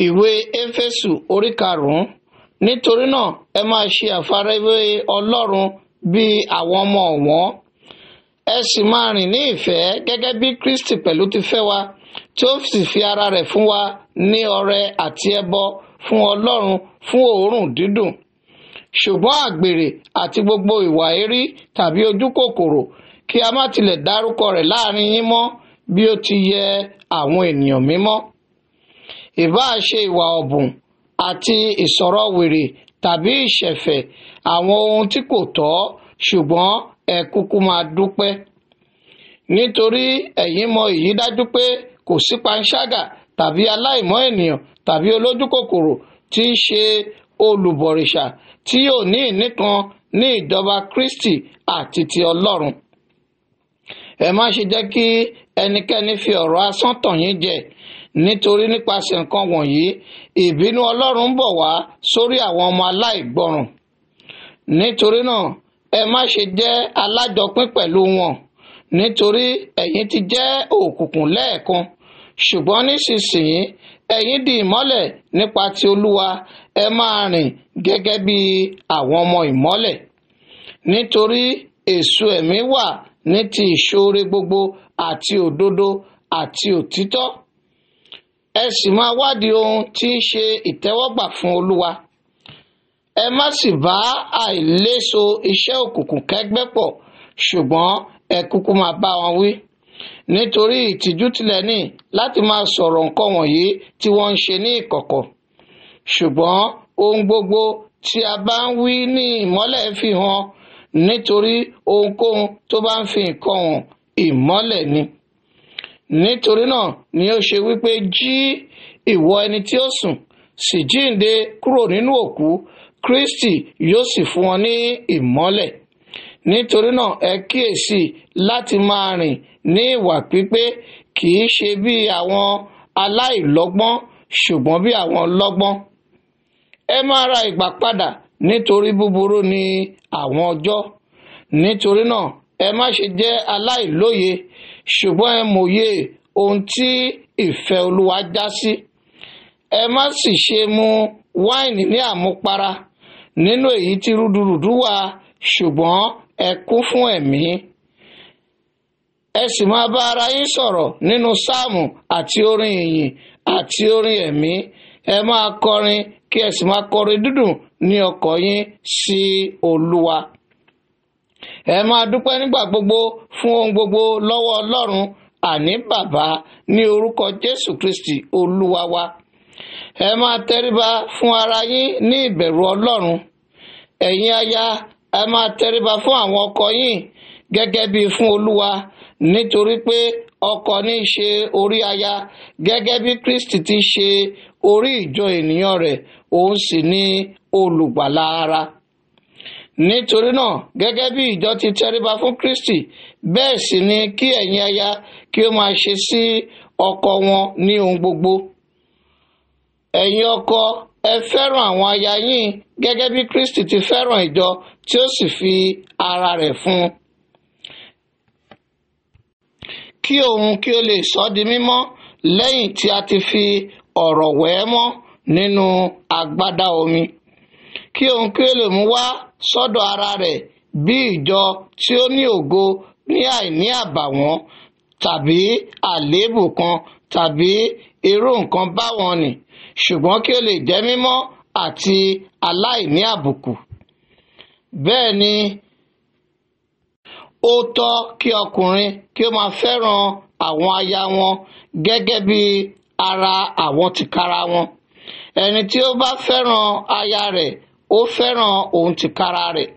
Ìwé Éfésù orí 5. Nítorí náà ẹ máa ṣe àfarawé Ọlọ́run bí àwọn ọmọ ọ̀wọ́n. Ẹ sì máa rìn ní ìfẹ́ gẹ́gẹ́ bí Kristi pẹ̀lú ti fẹ́ wa, tí ó sì fi ara rẹ̀ fún wa ní ọrẹ àti ẹbọ fún Ọlọ́run fún òórùn dídùn. Ṣùgbọ́n àgbèrè àti gbogbo ìwà èérí tàbí ojúkòkòrò kí a má tilẹ̀ dárúkọ rẹ̀ láàrin yín mọ́ bí ó ti yẹ àwọn ènìyàn mímọ́. Ìbáà ṣe ìwà ọ̀bùn àti ìsọ̀rọ̀ wèrè tàbí ìṣẹ̀fẹ̀, àwọn ohun tí kò tọ́, ṣùgbọ́n ẹ kúkú máa dúpẹ́. Nítorí ẹ̀yin mọ èyí dájú pé kò sí panṣágà tàbí aláìmọ́ ènìyàn tàbí olójúkòkòrò tí í ṣe olùbọ̀rìṣà tí yóò ní ìní kan ní ìjọba Kristi àti ti Ọlọ́run. Ẹ má ṣe jẹ́ kí ẹnikẹ́ni fi ọ̀rọ̀ asán tàn yín jẹ, nítorí nípasẹ̀ nǹkan wọ̀nyí ìbínú Ọlọ́run ń bọ̀ wá sórí àwọn ọmọ aláìgbọràn. Nítorí náà ẹ má ṣe jẹ́ alájọpín pẹ̀lú wọn, nítorí ẹ̀yin ti jẹ́ òkùnkùn lẹ́ẹ̀kan, ṣùgbọ́n nísinsìnyí ẹ̀yin di ìmọ́lẹ̀ nípa ti Olúwa. Ẹ máa rìn gẹ́gẹ́ bí àwọn ọmọ ìmọ́lẹ̀. Nítorí èso ẹ̀mí wà ní ti ìṣoore gbogbo àti òdodo àti òtítọ́. Ẹ sì máa wádìí ohun tí í ṣe ìtẹ́wọ́gbà fún Olúwa. Ẹ má sì bá àìléso iṣẹ́ òkùnkùn kẹ́gbẹ́ pọ̀, ṣùgbọ́n ẹ kúkú máa bá wọn wí. Nítorí ìtìjú tilẹ̀ ní láti máa sọ̀rọ̀ nǹkan wọ̀nyí tí wọ́n ń ṣe ní ìkọ̀kọ̀. Ṣùgbọ́n ohun gbogbo tí a bá ń wí ní ìmọ́lẹ̀ fi hàn, nítorí ohunkóhun tó bá ń fi nǹkan hàn ìmọ́lẹ̀ ni. Nítorí náà ni ó ṣe wípé jí ìwọ ẹni tí ó sùn, sì jíǹde kúrò nínú òkú, Kristi yóò sì fún wọn ní ìmọ́lẹ̀. Nítorí náà ẹ kíyèsí láti máa rìn ní ìwà pípé, kì í ṣe bí àwọn aláìlọ́gbọ́n, ṣùgbọ́n bí àwọn ọlọ́gbọ́n. Ẹ máa ra ìgbà padà, nítorí búburú ni àwọn ọjọ́. Nítorí náà ẹ má ṣe jẹ́ aláìlóye, ṣùgbọ́n ẹ mòye ohun tí ìfẹ́ Olúwa já sí. Ẹ má sì ṣe mu wáìnì ní àmupara, nínú èyí tí rúdurùdu wà, ṣùgbọ́n ẹ kún fún ẹ̀mí. Ẹ sì máa bá ara yín sọ̀rọ̀ nínú sáàmù àti orin ìyìn àti orin ẹ̀mí. Ẹ máa kọrin kí ẹ sì máa kọrin dídùn ní ọkàn yín sí Olúwa. Ẹ máa dúpẹ́ nígbà gbogbo fún ohun gbogbo lọ́wọ́ Ọlọ́run, àní Bàbá, ní orúkọ Jésù Kristi Olúwa wa. Ẹ máa tẹríba fún ara yín ní ìbẹ̀rù Ọlọ́run. Ẹ̀yin aya, ẹ máa tẹríba fún àwọn ọkọ yín gẹ́gẹ́ bí fún Olúwa, nítorí pé ọkọ ní í ṣe orí aya, gẹ́gẹ́ bí Kristi ti ṣe orí ìjọ ènìyàn rẹ̀, òun sì ni olùgbàlà ara. Nítorí náà gẹ́gẹ́ bí ìjọ ti tẹríba fún Kristi, bẹ́ẹ̀ sì ni kí ẹ̀yin aya kí ó máa ṣe sí ọkọ wọn ní ohun gbogbo. Ẹ̀yin ọkọ, ẹ fẹ́ràn àwọn aya yín gẹ́gẹ́ bí Kristi ti fẹ́ràn ìjọ, tí ó sì fi ara rẹ̀ fún un, kí òun kí ó lè sọ di mímọ́ lẹ́yìn tí a ti fi ọ̀rọ̀ wẹ̀ ẹ́ mọ́ nínú agbádá omi, kí òun kí ó lè mú wá sọ́dọ̀ ara rẹ̀ bí ìjọ tí ó ní ògo, ní àìní àbàwọ́n tàbí àléébù kan tàbí irú nǹkan báwọn nì, ṣùgbọ́n kí ó lè jẹ́ mímọ́ àti aláìní àbùkù. Bẹ́ẹ̀ ni ó tọ́ kí ọkùnrin kí ó máa fẹ́ràn àwọn aya wọn gẹ́gẹ́ bí ara àwọn tìkára wọn. Ẹni tí ó bá fẹ́ràn aya rẹ̀, ó fẹ́ràn òun tìkára rẹ̀.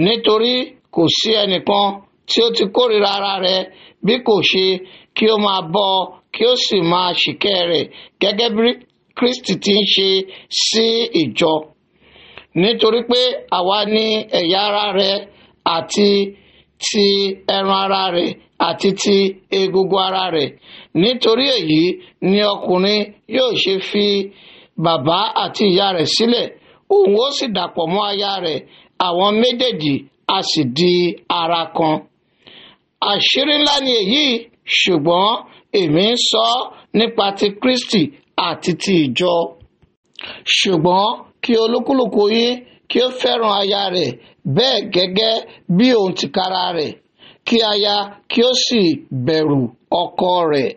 Nítorí kò sí ẹnìkan tí ó ti kórìíra ara rẹ̀, bí kò ṣe kí ó máa bọ́ kí ó sì máa ṣìkẹ́ rẹ̀ gẹ́gẹ́ bí Kristi ti ń ṣe sí ìjọ. Nítorí pé àwa ní ẹ̀yà ara rẹ̀, àti ti ẹran ara rẹ̀, àti ti egungun ara rẹ̀. Nítorí èyí ni ọkùnrin yóò ṣe fi bàbá àti ìyá rẹ̀ sílẹ̀, òun ó sì dàpọ̀ mọ́ aya rẹ̀, àwọn méjèèjì a sì di ara kan. Àṣírí ńlá ni èyí, ṣùgbọ́n èmi ń sọ nípa ti Kristi àti ti ìjọ. Ṣùgbọ́n kí olúkúlùkù yín kí ó fẹ́ràn aya rẹ̀ bẹ́ẹ̀ gẹ́gẹ́ bí òun tìkára rẹ̀, kí aya kí ó sì bẹ̀rù ọkọ rẹ̀.